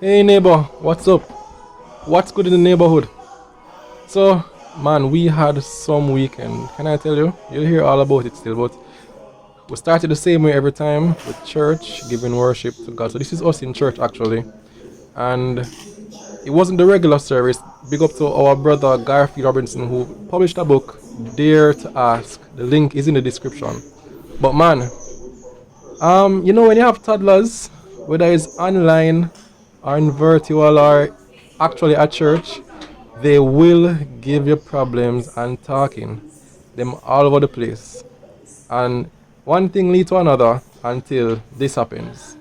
Hey neighbor, what's up? What's good in the neighborhood? So, man, we had some weekend. Can I tell you? You'll hear all about it still, but we started the same way every time with church, giving worship to God. So, this is us in church actually. And it wasn't the regular service. Big up to our brother Garfield Robinson who published a book, Dare to Ask. The link is in the description. But man, when you have toddlers, whether it's online or in virtual or actually at church, they will give you problems and talking them all over the place. And one thing leads to another until this happens.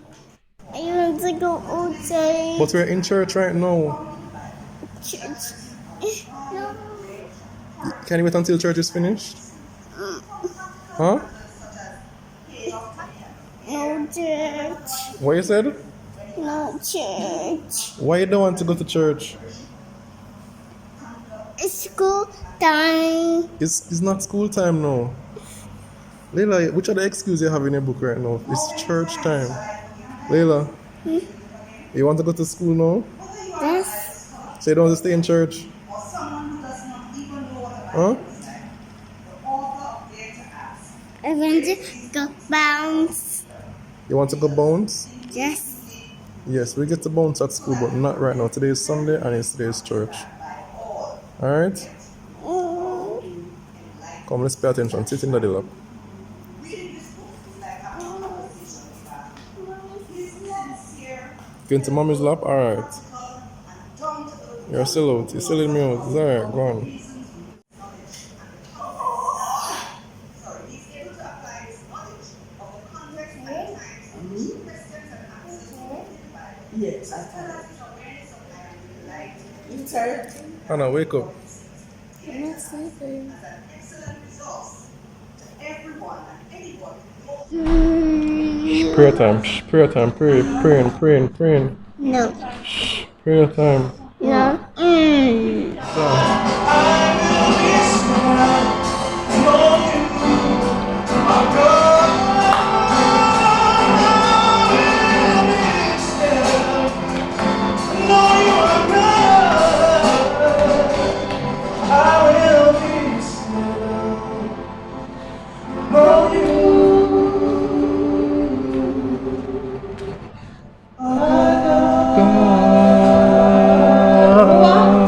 I want to go outside. But we're in church right now. Church. No. Can you wait until church is finished? Huh? No church. What you said? No church. Why you don't want to go to church? It's school time. It's not school time now. Layla, which are the excuse you have in your book right now? It's church time. Layla, you want to go to school now? Yes. So you don't want to stay in church? Huh? I want to go bounce. You want to go bounce? Yes. Yes, we get to bounce at school, but not right now. Today is Sunday and it's today's church. Alright? Come, let's pay attention. Sit in the lap. Get into mommy's lap? Alright. You're still out. You're still in me out. It's alright, go on. Yes, I can. You tired? Hannah, wake up. I'm not sleeping. Prayer time. Prayer time. Praying. No. Prayer time. No.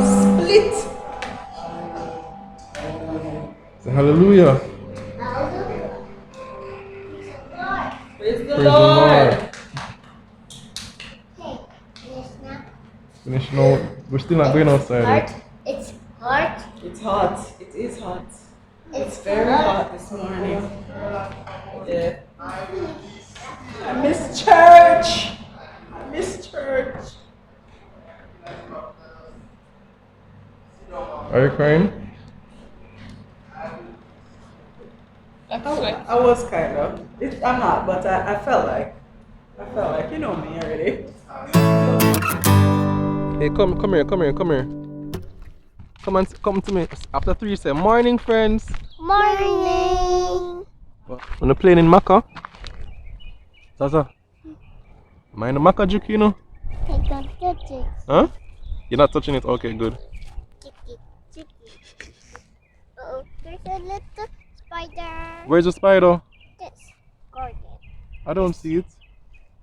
Split. Say hallelujah. Praise the Praise the Lord. Lord. Finish now. We're still not going outside. Hot. It's hot. It's hot. It is hot. It's Very hot this morning. Yeah. I miss church. I miss church. Are you crying? I was kind of. I'm not, but I felt like, you know me already. Hey, come here. Come to me. After 3, say morning, friends. morning. When you're playing in Maka, Zaza, mind the Maka juke, you know? I got touch it. Huh? You're not touching it? Okay, good. Chicky. Oh, there's a little spider. Where's the spider? This. Garden. I don't see it.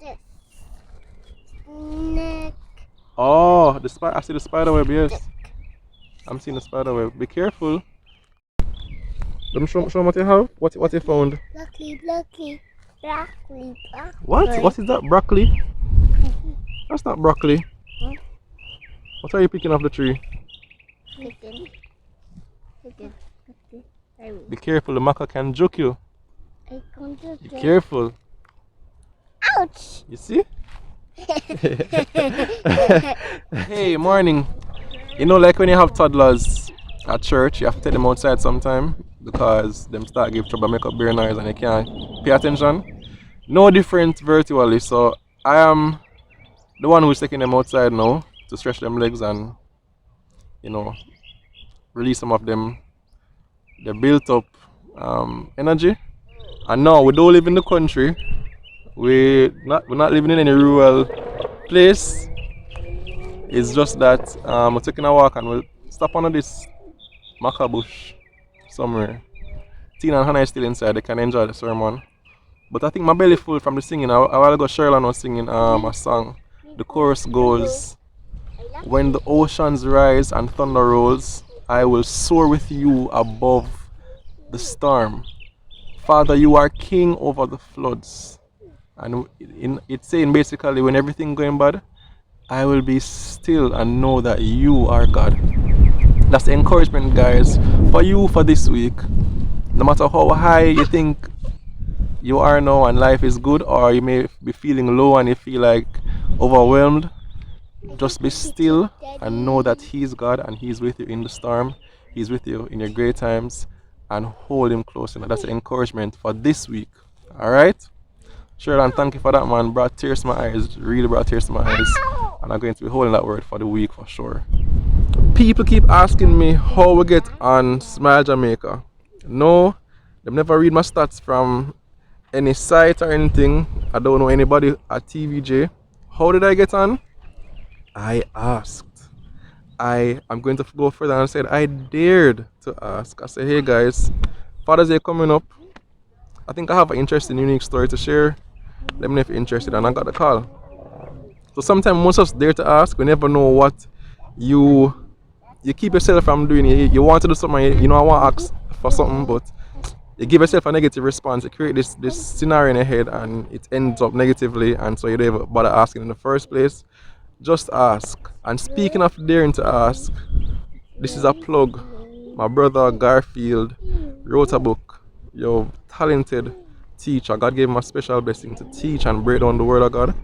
This. Neck. Oh, the spider. I see the spider web, yes. I'm seeing the spider web. Be careful. Let me show me what you have. What you found? Broccoli. What? What is that? Broccoli? That's not broccoli. Huh? What are you picking off the tree? Chicken. Be careful, the maca can juke you. I can't do Be that. careful. Ouch! You see? Hey, morning. You know, like when you have toddlers at church, you have to take them outside sometime because them start give trouble, make up bare noise, and you can't pay attention. No different virtually, so I am the one who's taking them outside now to stretch them legs and release some of them the built up energy. And now we don't live in the country. We're not living in any rural place. It's just that we're taking a walk and we'll stop under this maca bush somewhere. Tina and Hannah is still inside, they can enjoy the sermon. But I think my belly full from the singing. A while ago, Sherlan was singing a song. The chorus goes, when the oceans rise and thunder rolls, I will soar with you above the storm. Father, you are king over the floods. And it's saying basically, when everything going bad, I will be still and know that you are God. That's the encouragement, guys, for you for this week. No matter how high you think you are now and life is good, or you may be feeling low and you feel like overwhelmed, just be still and know that He's God and He's with you in the storm. He's with you in your great times, and hold Him close. And that's the encouragement for this week. Alright? Sure, and thank you for that, man. Brought tears to my eyes. Really brought tears to my eyes. And I'm going to be holding that word for the week for sure. People keep asking me how we get on Smile Jamaica. No, they've never read my stats from any site or anything. I don't know anybody at TVJ. How did I get on? I asked. I'm going to go further and said I dared to ask. I said, hey guys, Father's Day coming up. I think I have an interesting, unique story to share. Let me know if you're interested, and I got the call. So sometimes most of us dare to ask. We never know what you keep yourself from doing. You want to do something, you know, I want to ask for something, but you give yourself a negative response. You create this scenario in your head, and it ends up negatively, and so you don't even bother asking in the first place. Just ask. And speaking of daring to ask, this is a plug. My brother Garfield wrote a book. Your talented teacher. God gave him a special blessing to teach and break down the word of God.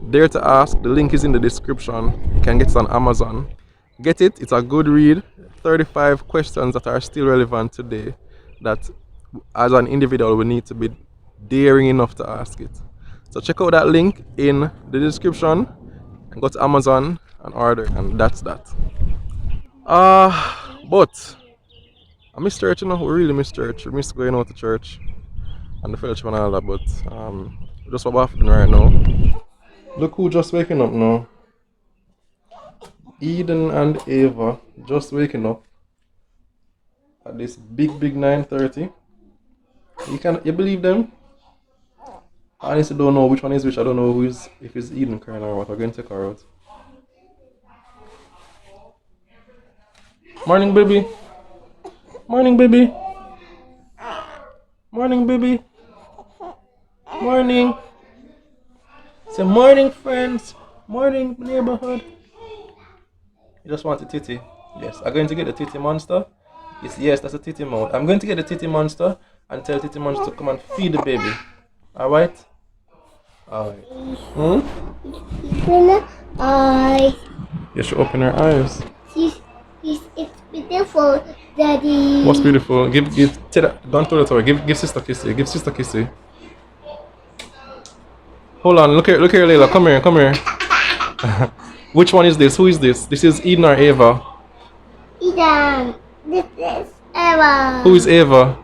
Dare to ask. The link is in the description. You can get it on Amazon. Get it. It's a good read. 35 questions that are still relevant today, that as an individual we need to be daring enough to ask it. So check out that link in the description and go to Amazon and order, and that's that. But I miss church, you know. We really miss church. We miss going out to church and the fellowship and all that. But just what happening right now. Look who just waking up now. Eden and Ava just waking up at this big 9:30. You believe them? I honestly don't know which one is which. I don't know who is, if it's Eden crying or what. We're going to take her out. Morning, baby. Morning, baby. Morning, baby. Morning. Say morning, friends. Morning, neighborhood. You just want a titty? Yes. I'm going to get the titty monster. Yes, that's a titty mode. I'm going to get the titty monster and tell titty monster to come and feed the baby. Alright? Alright. Open her eyes. You should open her eyes. It's beautiful, Daddy. What's beautiful? Give don't throw the toy. Give sister kissy. Give sister kissy. Hold on, look here, Layla. Come here. Which one is this? Who is this? This is Eden or Ava? Eden. This is Eva. Who is Ava?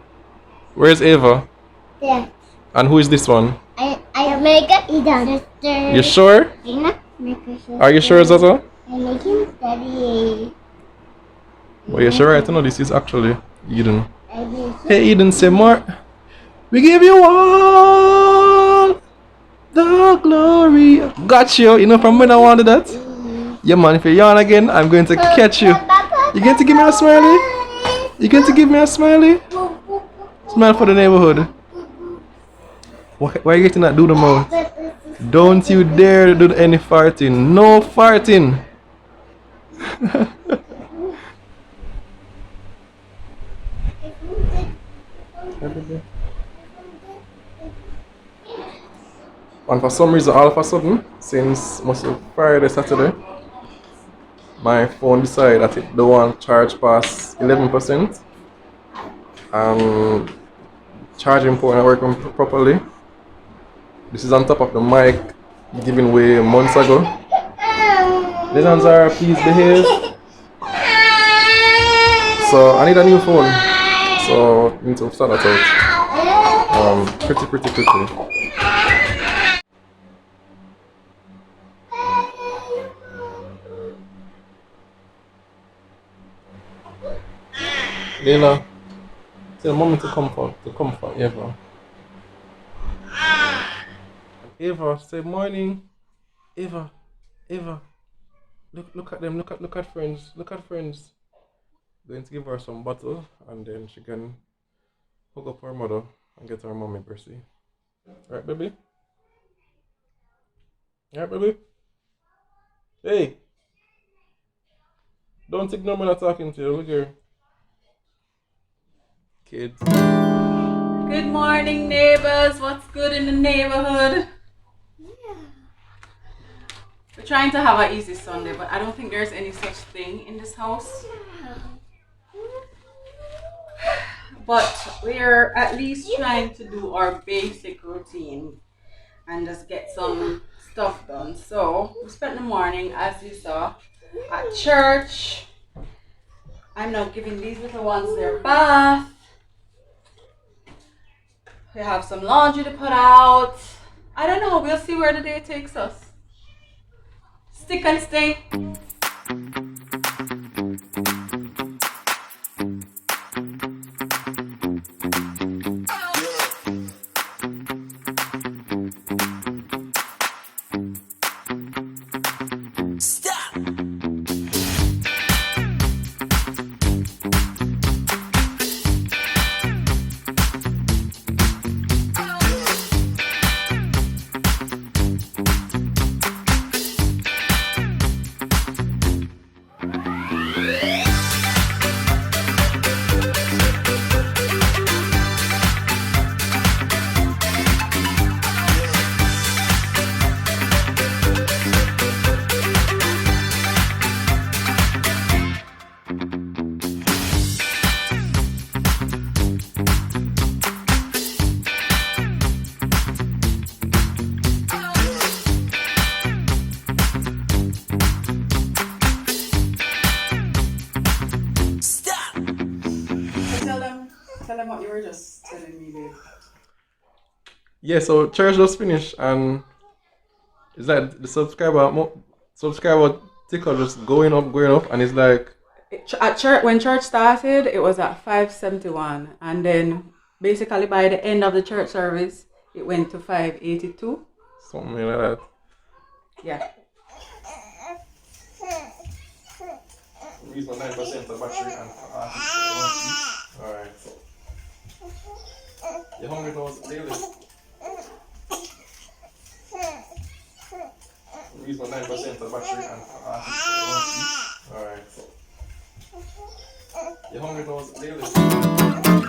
Where is Ava? There. And who is this one? I make it Eden. Sister. You sure? Are you sure, Zaza? I make him Daddy. Well, you're sure, right? No, this is actually Eden. Hey, Eden, say more. We give you all the glory. Got you. You know from when I wanted that? Yeah, man, if you yawn again, I'm going to catch you. You going to give me a smiley? You going to give me a smiley? Smile for the neighborhood. Why are you getting that do the mouth? Don't you dare do any farting. No farting. And for some reason, all of a sudden, since most of Friday, Saturday, my phone decided that it don't want charge past 11%. Charging port not working properly. This is on top of the mic given away months ago. Lessons are please behave. So I need a new phone. So I need to start that out. Pretty quickly. Layla, tell mommy to come for Eva. Eva, say morning. Eva, Eva, look at them, look at friends, look at friends. Going to give her some bottle and then she can hook up her mother and get her mommy Percy. Right, baby? Right, baby? Hey, don't ignore me not talking to you. Look here. Kids. Good morning, neighbors. What's good in the neighborhood? We're trying to have an easy Sunday, but I don't think there's any such thing in this house. But we're at least trying to do our basic routine and just get some stuff done. So we spent the morning, as you saw, at church. I'm now giving these little ones their bath. We have some laundry to put out. I don't know, we'll see where the day takes us. Stick and stay. Tell them what you were just telling me, babe. Yeah, so church just finished and it's like the subscriber ticker just going up and it's like At church, when church started, it was at 571, and then basically by the end of the church service, it went to 582. something like that. Yeah. Use my 9% of battery and alright. You hungry now, daily? Use my 9% of battery and alright. You hungry now, daily?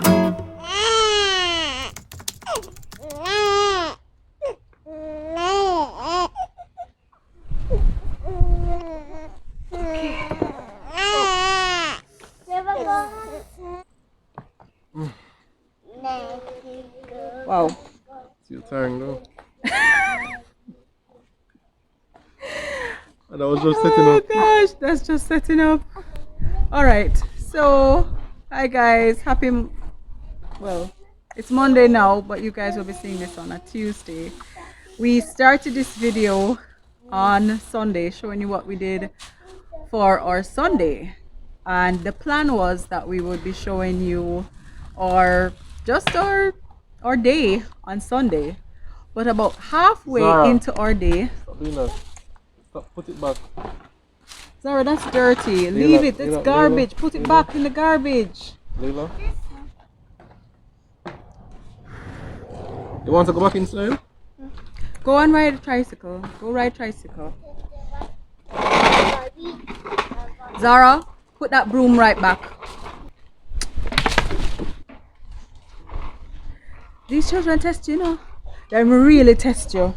Wow. Still tiring though. And I was just setting Oh up. gosh, that's just setting up. All right. So, hi guys. Well, it's Monday now, but you guys will be seeing this on a Tuesday. We started this video on Sunday showing you what we did for our Sunday. And the plan was that we would be showing you our day on Sunday. But about halfway Zara. into our day, Stop doing that. Stop, put it back. Zara, that's dirty. Layla, Leave it. It's Layla, garbage. Layla, Put it Layla. back in the garbage. Layla. You want to go back inside? Go and ride a tricycle. Go ride tricycle. Zara, put that broom right back. These children test you, know. They really test you.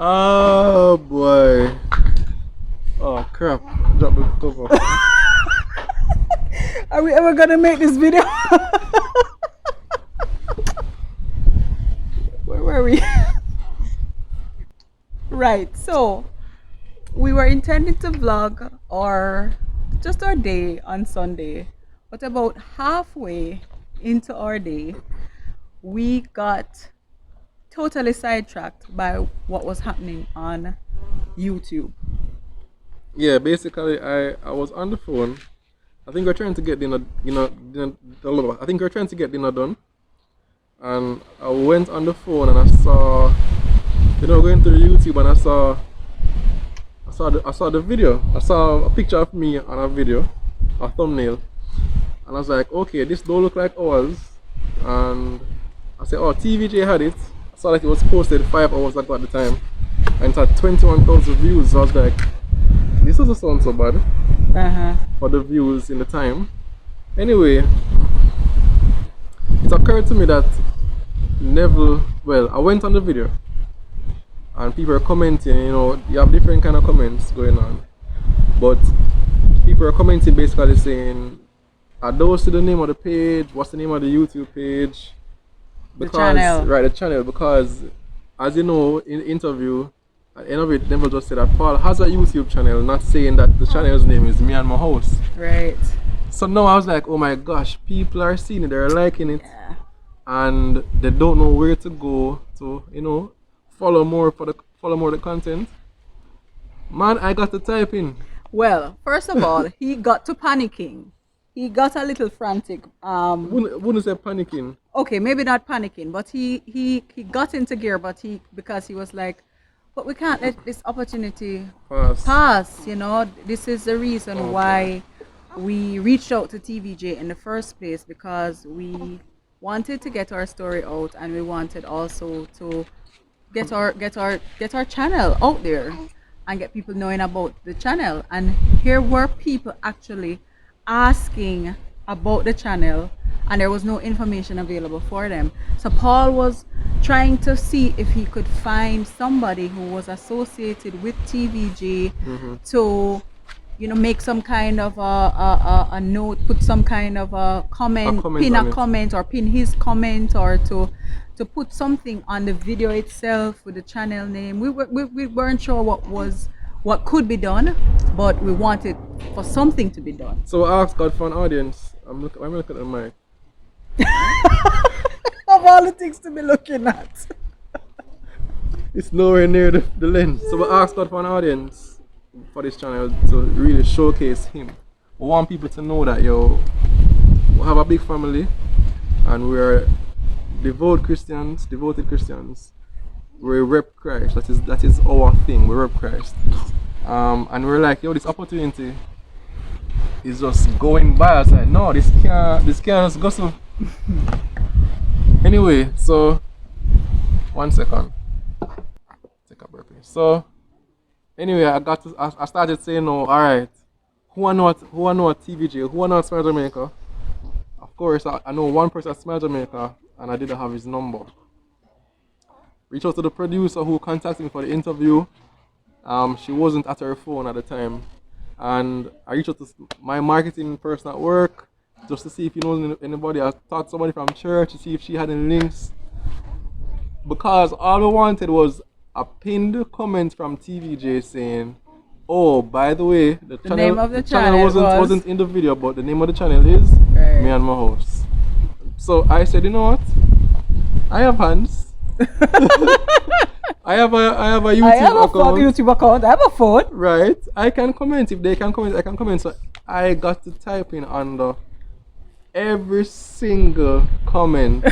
Oh boy. Oh crap. Drop the cover. Are we ever gonna make this video? Where were we? Right, so we were intending to vlog our day on Sunday, but about halfway into our day, we got totally sidetracked by what was happening on YouTube. Yeah, basically, I was on the phone. I think we're trying to get dinner. I think we're trying to get dinner done, and I went on the phone and I saw, going through YouTube and I saw the video. I saw a picture of me on a video, a thumbnail, and I was like, okay, this don't look like ours. And I said, oh, TVJ had it. I saw that it was posted 5 hours ago at the time, and it had 21,000 views. So I was like, this doesn't sound so bad for the views in the time. Anyway, it occurred to me that Neville, well, I went on the video and people are commenting, you have different kind of comments going on. But people are commenting basically saying, are those to the name of the page? What's the name of the YouTube page? The channel. Right, the channel. Because, as you know, in the interview, at the end of it, Neville just said that Paul has a YouTube channel, not saying that the channel's name is Me and My House. Right. So now I was like, oh my gosh, people are seeing it, they're liking it, Yeah. and they don't know where to go to, follow more the content. Man, I got to type in. Well, first of all, he got to panicking. He got a little frantic. Wouldn't say panicking. Okay, maybe not panicking, but he got into gear, because he was like, but we can't let this opportunity pass. This is the reason why we reached out to TVJ in the first place, because we wanted to get our story out, and we wanted also to get our channel out there and get people knowing about the channel. And here were people actually asking about the channel, and there was no information available for them. So Paul was trying to see if he could find somebody who was associated with TVJ to make some kind of a note, put some kind of a comment, pin a comment, or pin his comment, or to put something on the video itself with the channel name. We weren't sure what could be done, but we wanted for something to be done. So I asked God for an audience. I'm looking at the mic. Of all the things to be looking at. It's nowhere near the lens. So we asked God for an audience for this channel to really showcase him. We want people to know that we have a big family and we're devoted Christians. We rep Christ. That is our thing. We rep Christ. And we're like, this opportunity is just going by. I was like, no, this can't just go so. Anyway, so 1 second. Take a burpee. So anyway, I started saying, no, alright. Who I know at TVJ? Who I know at Smile Jamaica? Of course, I know one person at Smile Jamaica, and I didn't have his number. Reached out to the producer who contacted me for the interview. She wasn't at her phone at the time. And I reached out to my marketing person at work just to see if he knows anybody. I thought somebody from church to see if she had any links. Because all I wanted was a pinned comment from TVJ saying, oh, by the way, the name of the channel wasn't in the video, but the name of the channel is Me and My House. So I said, you know what? I have hands. I have a YouTube account. I have a phone. Right. I can comment. If they can comment, I can comment. So I got to type in under every single comment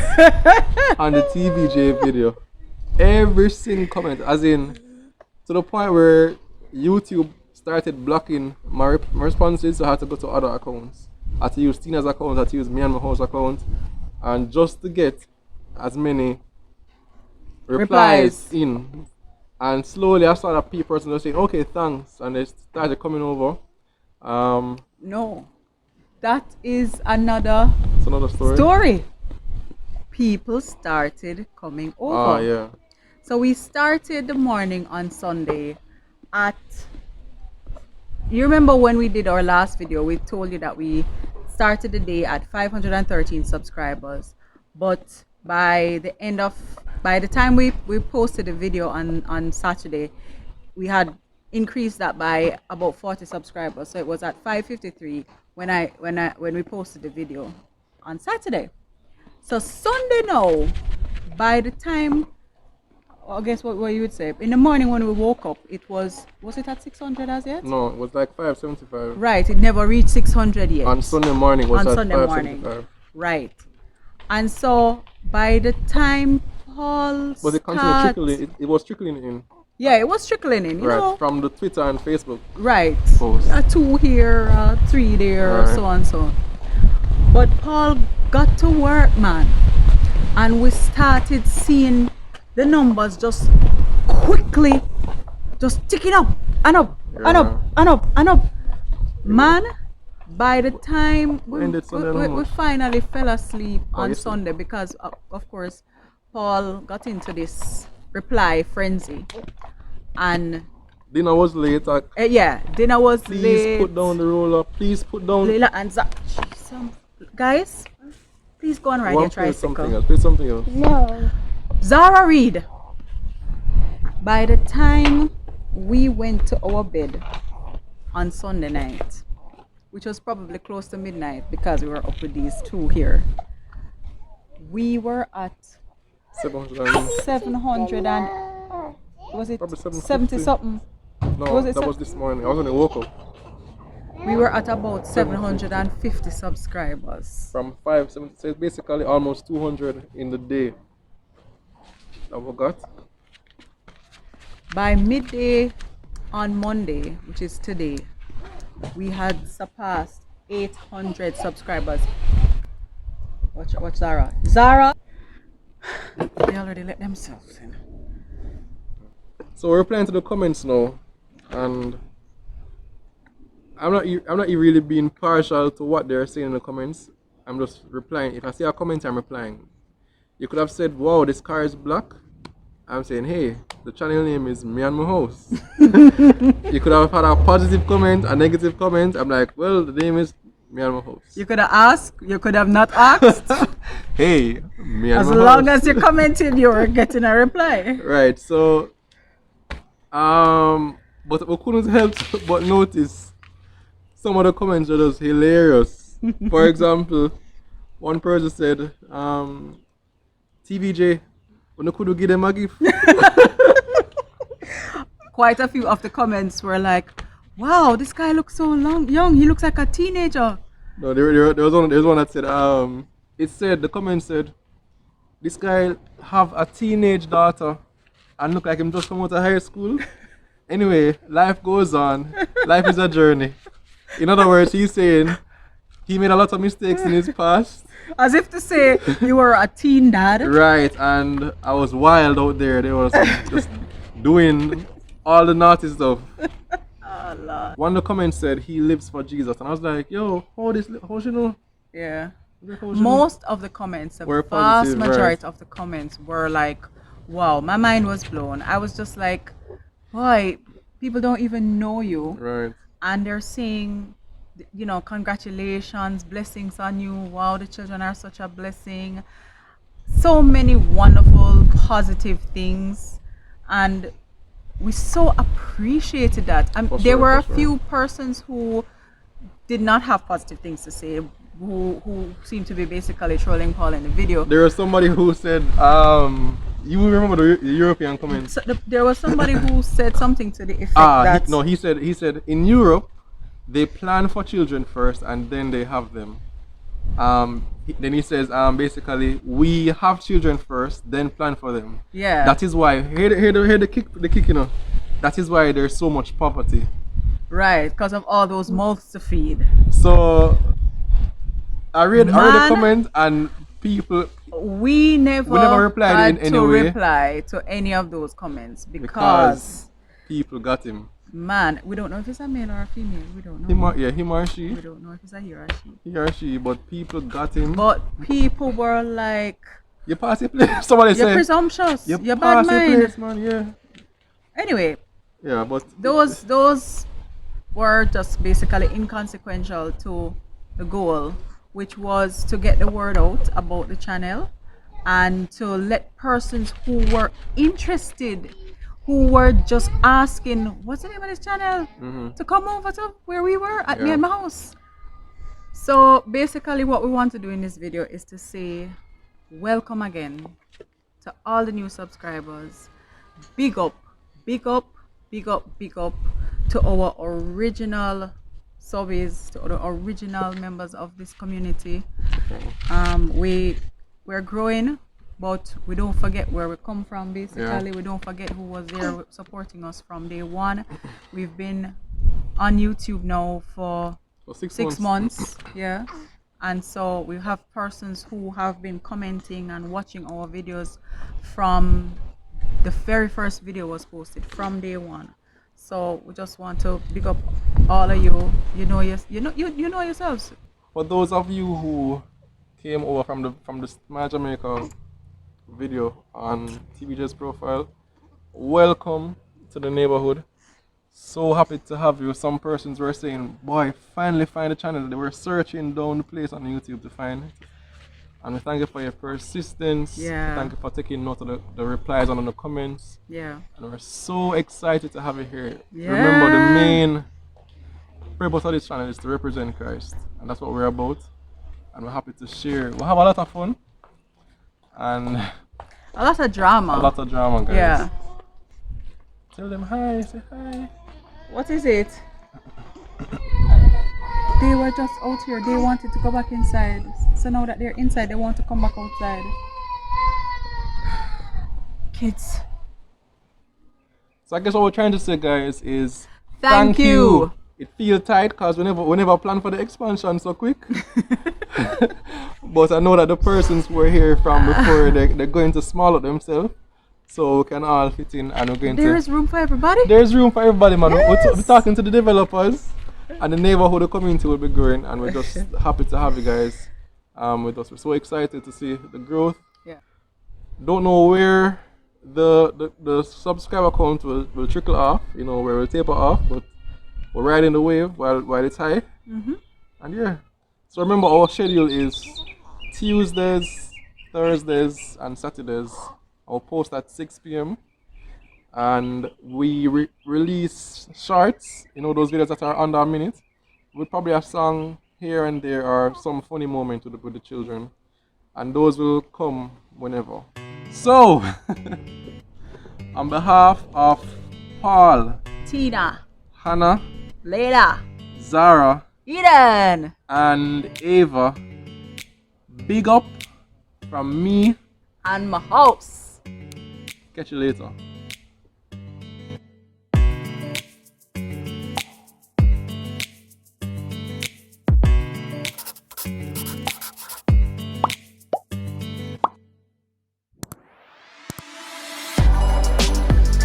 on the TVJ video. Every single comment. As in, to the point where YouTube started blocking my responses, so I had to go to other accounts. I had to use Tina's account, I had to use Me and My House account. And just to get as many replies in, and slowly I saw that people were saying, okay, thanks, and they started coming over. No, that is another story. People started coming over. Oh yeah. So we started the morning on Sunday at, you remember when we did our last video, we told you that we started the day at 513 subscribers, but by the time we posted the video on Saturday, we had increased that by about 40 subscribers. So it was at 553 when we posted the video on Saturday. So Sunday now, by the time I guess what you would say. In the morning when we woke up, it was it at 600 as yet? No, it was like 575. Right, it never reached 600 yet. On Sunday morning was On at Sunday morning. 575. Right. And so by the time Paul But it continued trickling. It was trickling in. Yeah, it was trickling in, you Right, know. from the Twitter and Facebook. Right. Post. 2 here, 3 there, Right. so and so. But Paul got to work, man. And we started seeing the numbers just quickly just ticking up and up and up and up and up. Man, by the time we finally fell asleep on Sunday because of course Paul got into this reply frenzy and dinner was late. Dinner was please late. Please put down the roller. Please put down. Leila and Zach. Guys, please go and ride your tricycle. Play something else. No. Zara Reed. By the time we went to our bed on Sunday night, which was probably close to midnight because we were up with these 2 here, we were at 700 and was it 70 something? No, that was this morning. I was only woke up. We were at about 750 subscribers. From 570, so it's basically almost 200 in the day that we got. By midday on Monday, which is today, we had surpassed 800 subscribers. Watch Zara. Zara! They already let themselves in. So we're replying to the comments now, and I'm not really being partial to what they're saying in the comments. I'm just replying. If I see a comment, I'm replying. You could have said, "Wow, this car is black." I'm saying, "Hey, the channel name is Me and My House." You could have had a positive comment, a negative comment. I'm like, "Well, the name is Me and My House." You could have asked. You could have not asked. Hey, Me and as My long House. as you commented, you were getting a reply. Right. So, but we couldn't help but notice some of the comments are just hilarious. For example, one person said, TVJ, when could you give them a gift? Quite a few of the comments were like, wow, this guy looks so young. He looks like a teenager. No, there was one that said, the comment said, this guy have a teenage daughter and look like him just come out of high school. Anyway, life goes on. Life is a journey. In other words, he's saying he made a lot of mistakes in his past. As if to say you were a teen dad. Right, and I was wild out there. They was just doing all the naughty stuff. Oh, Lord. One of the comments said he lives for Jesus, and I was like, yo, how she know? Yeah. Most of the comments, the vast majority of the comments were like, wow, my mind was blown. I was just like, boy, people don't even know you. Right. And they're saying, you know, congratulations, blessings on you. Wow, the children are such a blessing. So many wonderful, positive things. And we so appreciated that. There were a few persons who did not have positive things to say, who seemed to be basically trolling Paul in the video. There was somebody who said, you remember the European comments? So there was somebody who said something to the effect that... He said in Europe, they plan for children first and then they have them. Then he says, basically, we have children first, then plan for them. Yeah. That is why, hear the kick, you know. That is why there's so much poverty. Right, because of all those mouths to feed. So, I read the comment and people... We never replied in any way. Reply to any of those comments because people got him. Man, we don't know if it's a male or a female. We don't know. Him or she. We don't know if it's a he or a she. He or she, but people got him. But people were like, you pass the place. Somebody said, you're presumptuous. You're bad pass mind. The place, man. Yeah. Anyway. Yeah, but those were just basically inconsequential to the goal, which was to get the word out about the channel and to let persons who were interested, who were just asking, what's the name of this channel? To come over to where we were at Me and My House. So basically what we want to do in this video is to say welcome again to all the new subscribers. big up, big up, big up, big up to our original subbies, to the original members of this community. We're growing, but we don't forget where we come from. Basically, Yeah. we don't forget who was there supporting us from day one. We've been on YouTube now for For 6 months. Yeah. And so we have persons who have been commenting and watching our videos from the very first video was posted from day one. So we just want to big up all of you. You know yourselves. For those of you who came over from the Smile Jamaica video on TBJ's profile, welcome to the neighborhood. So happy to have you. Some persons were saying, boy, finally find the channel. They were searching down the place on YouTube to find it. And we thank you for your persistence. Yeah. Thank you for taking note of the replies and on the comments. Yeah. And we're so excited to have you here. Remember, the main purpose of this channel is to represent Christ. And that's what we're about. And we're happy to share. We'll have a lot of fun. And A lot of drama. a lot of drama, guys. Yeah. Tell them hi, say hi. What is it? They were just out here. They wanted to go back inside. So now that they're inside, they want to come back outside. Kids. So I guess what we're trying to say, guys, is Thank you. It feels tight because we never planned for the expansion so quick. But I know that the persons who were here from before, they're going to small up themselves. So we can all fit in and we're going There is room for everybody. There's room for everybody, man. Yes. We're talking to the developers and the neighborhood, the community will be growing, and we're just happy to have you guys with us. We're so excited to see the growth. Yeah. Don't know where the subscriber count will trickle off, where we'll taper off, but we're riding the wave while it's high. And yeah. So remember, our schedule is Tuesdays, Thursdays, and Saturdays. I'll post at 6 p.m. and we release shorts, those videos that are under a minute. We'll probably have song here and there or some funny moment with the children, and those will come whenever. So, on behalf of Paul, Tina, Hannah, Layla, Zara, Eden, and Ava, big up from me. and my house. Catch you later.